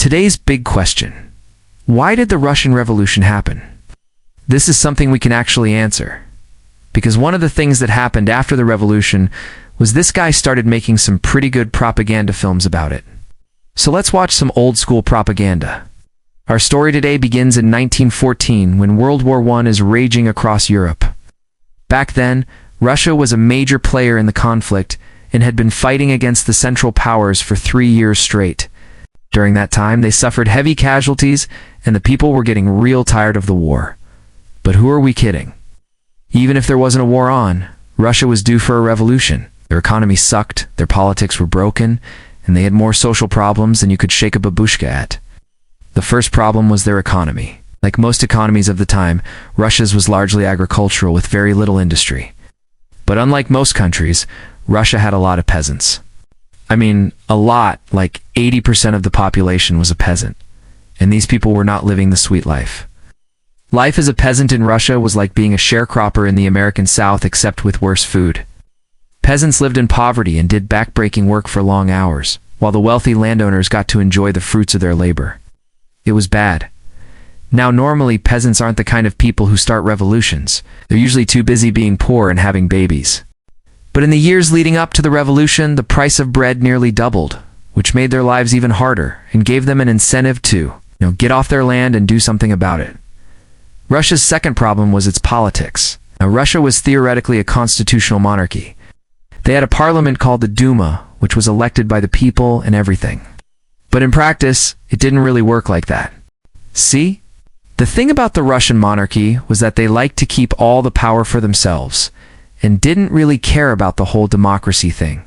Today's big question: why did the Russian Revolution happen? This is something we can actually answer, because one of the things that happened after the revolution was this guy started making some pretty good propaganda films about it. So let's watch some old school propaganda. Our story today begins in 1914 when World War I is raging across Europe. Back then, Russia was a major player in the conflict and had been fighting against the Central Powers for 3 years straight. During that time, they suffered heavy casualties and the people were getting real tired of the war. But who are we kidding? Even if there wasn't a war on, Russia was due for a revolution. Their economy sucked, their politics were broken, and they had more social problems than you could shake a babushka at. The first problem was their economy. Like most economies of the time, Russia's was largely agricultural with very little industry. But unlike most countries, Russia had a lot of peasants. I mean, a lot, like 80% of the population was a peasant. And these people were not living the sweet life. Life as a peasant in Russia was like being a sharecropper in the American South, except with worse food. Peasants lived in poverty and did back-breaking work for long hours, while the wealthy landowners got to enjoy the fruits of their labor. It was bad. Now, normally, peasants aren't the kind of people who start revolutions. They're usually too busy being poor and having babies. But in the years leading up to the revolution, the price of bread nearly doubled, which made their lives even harder and gave them an incentive to, get off their land and do something about it. Russia's second problem was its politics. Now, Russia was theoretically a constitutional monarchy. They had a parliament called the Duma, which was elected by the people and everything. But in practice, it didn't really work like that. See? The thing about the Russian monarchy was that they liked to keep all the power for themselves, and didn't really care about the whole democracy thing.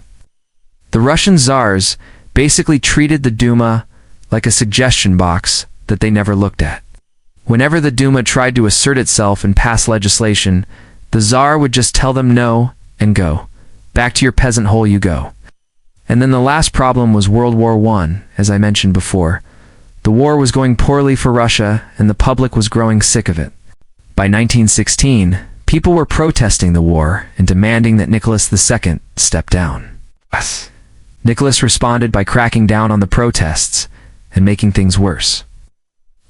The Russian czars basically treated the Duma like a suggestion box that they never looked at. Whenever the Duma tried to assert itself and pass legislation, the Tsar would just tell them no and go. Back to your peasant hole you go. And then the last problem was World War I, as I mentioned before. The war was going poorly for Russia, and the public was growing sick of it. By 1916, people were protesting the war and demanding that Nicholas II step down. Nicholas responded by cracking down on the protests and making things worse.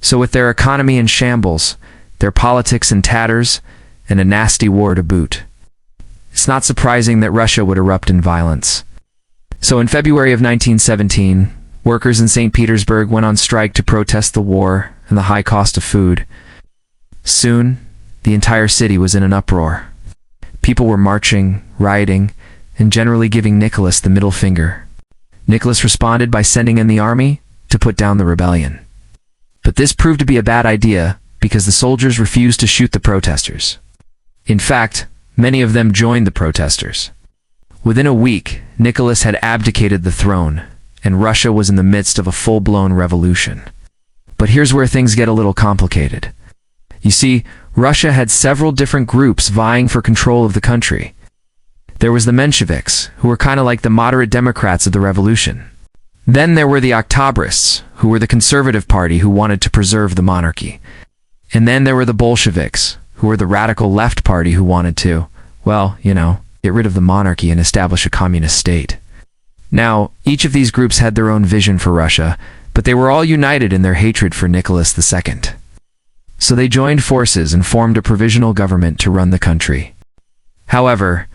So with their economy in shambles, their politics in tatters, and a nasty war to boot, it's not surprising that Russia would erupt in violence. So in February of 1917, workers in St. Petersburg went on strike to protest the war and the high cost of food. Soon, the entire city was in an uproar. People were marching, rioting, and generally giving Nicholas the middle finger. Nicholas responded by sending in the army to put down the rebellion. But this proved to be a bad idea because the soldiers refused to shoot the protesters. In fact, many of them joined the protesters. Within a week, Nicholas had abdicated the throne, and Russia was in the midst of a full-blown revolution. But here's where things get a little complicated. You see, Russia had several different groups vying for control of the country. There was the Mensheviks, who were kind of like the moderate Democrats of the revolution. Then there were the Octobrists, who were the conservative party who wanted to preserve the monarchy. And then there were the Bolsheviks, who were the radical left party who wanted to, well, get rid of the monarchy and establish a communist state. Now, each of these groups had their own vision for Russia, but they were all united in their hatred for Nicholas II. So they joined forces and formed a provisional government to run the country. However,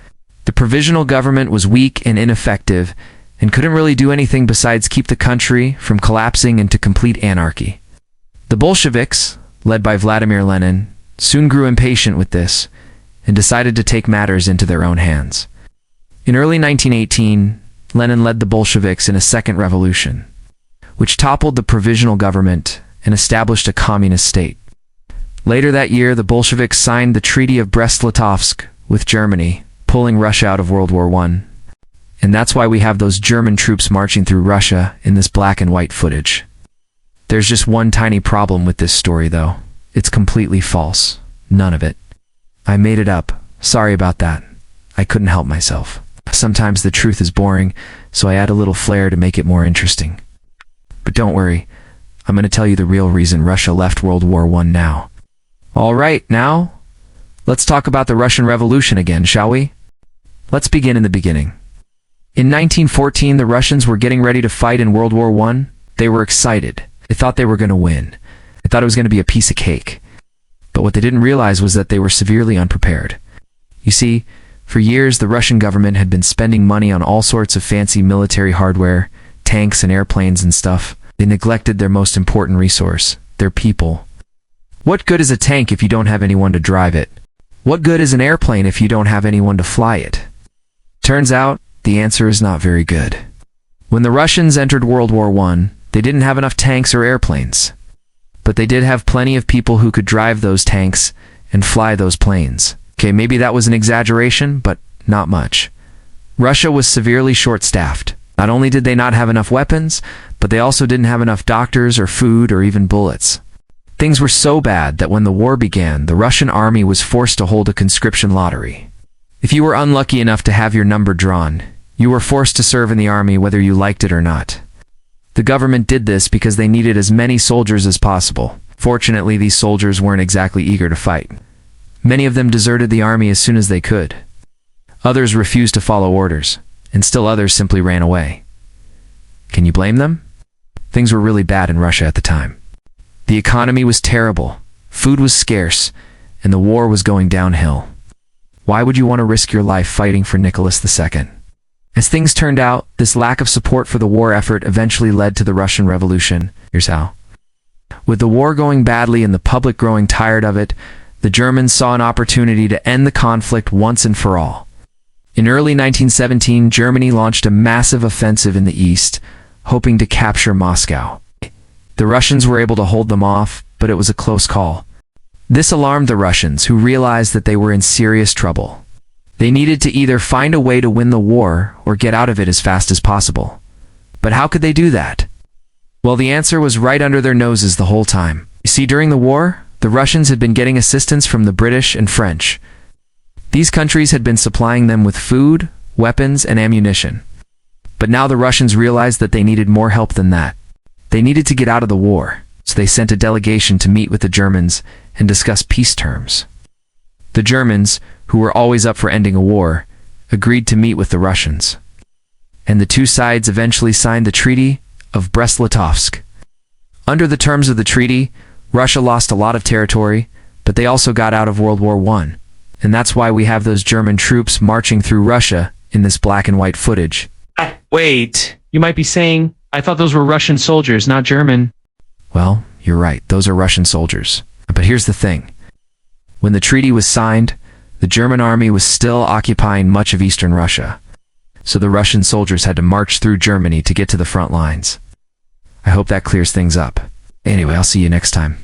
the provisional government was weak and ineffective and couldn't really do anything besides keep the country from collapsing into complete anarchy. The Bolsheviks, led by Vladimir Lenin, soon grew impatient with this and decided to take matters into their own hands. In early 1918, Lenin led the Bolsheviks in a second revolution, which toppled the provisional government and established a communist state. Later that year, the Bolsheviks signed the Treaty of Brest-Litovsk with Germany, pulling Russia out of World War I. And that's why we have those German troops marching through Russia in this black and white footage. There's just one tiny problem with this story, though. It's completely false. None of it. I made it up. Sorry about that. I couldn't help myself. Sometimes the truth is boring, so I add a little flair to make it more interesting. But don't worry, I'm going to tell you the real reason Russia left World War I now. All right, now, let's talk about the Russian Revolution again, shall we? Let's begin in the beginning. In 1914, the Russians were getting ready to fight in World War I. They were excited. They thought they were going to win. They thought it was going to be a piece of cake. But what they didn't realize was that they were severely unprepared. You see, for years the Russian government had been spending money on all sorts of fancy military hardware, tanks and airplanes and stuff. They neglected their most important resource, their people. What good is a tank if you don't have anyone to drive it? What good is an airplane if you don't have anyone to fly it? Turns out, the answer is not very good. When the Russians entered World War I, they didn't have enough tanks or airplanes. But they did have plenty of people who could drive those tanks and fly those planes. Okay, maybe that was an exaggeration, but not much. Russia was severely short-staffed. Not only did they not have enough weapons, but they also didn't have enough doctors or food or even bullets. Things were so bad that when the war began, the Russian army was forced to hold a conscription lottery. If you were unlucky enough to have your number drawn, you were forced to serve in the army whether you liked it or not. The government did this because they needed as many soldiers as possible. Fortunately, these soldiers weren't exactly eager to fight. Many of them deserted the army as soon as they could. Others refused to follow orders, and still others simply ran away. Can you blame them? Things were really bad in Russia at the time. The economy was terrible, food was scarce, and the war was going downhill. Why would you want to risk your life fighting for Nicholas II? As things turned out, this lack of support for the war effort eventually led to the Russian Revolution. Here's how. With the war going badly and the public growing tired of it, the Germans saw an opportunity to end the conflict once and for all. In early 1917, Germany launched a massive offensive in the east, hoping to capture Moscow. The Russians were able to hold them off, but it was a close call. This alarmed the Russians, who realized that they were in serious trouble. They needed to either find a way to win the war or get out of it as fast as possible. But how could they do that? Well, the answer was right under their noses the whole time. You see, during the war, the Russians had been getting assistance from the British and French. These countries had been supplying them with food, weapons, and ammunition. But now the Russians realized that they needed more help than that. They needed to get out of the war, so they sent a delegation to meet with the Germans and discuss peace terms. The Germans, who were always up for ending a war, agreed to meet with the Russians. And the two sides eventually signed the Treaty of Brest-Litovsk. Under the terms of the treaty, Russia lost a lot of territory, but they also got out of World War I. And that's why we have those German troops marching through Russia in this black and white footage. Wait, you might be saying, I thought those were Russian soldiers, not German. Well, you're right, those are Russian soldiers. But here's the thing. When the treaty was signed, the German army was still occupying much of eastern Russia. So the Russian soldiers had to march through Germany to get to the front lines. I hope that clears things up. Anyway, I'll see you next time.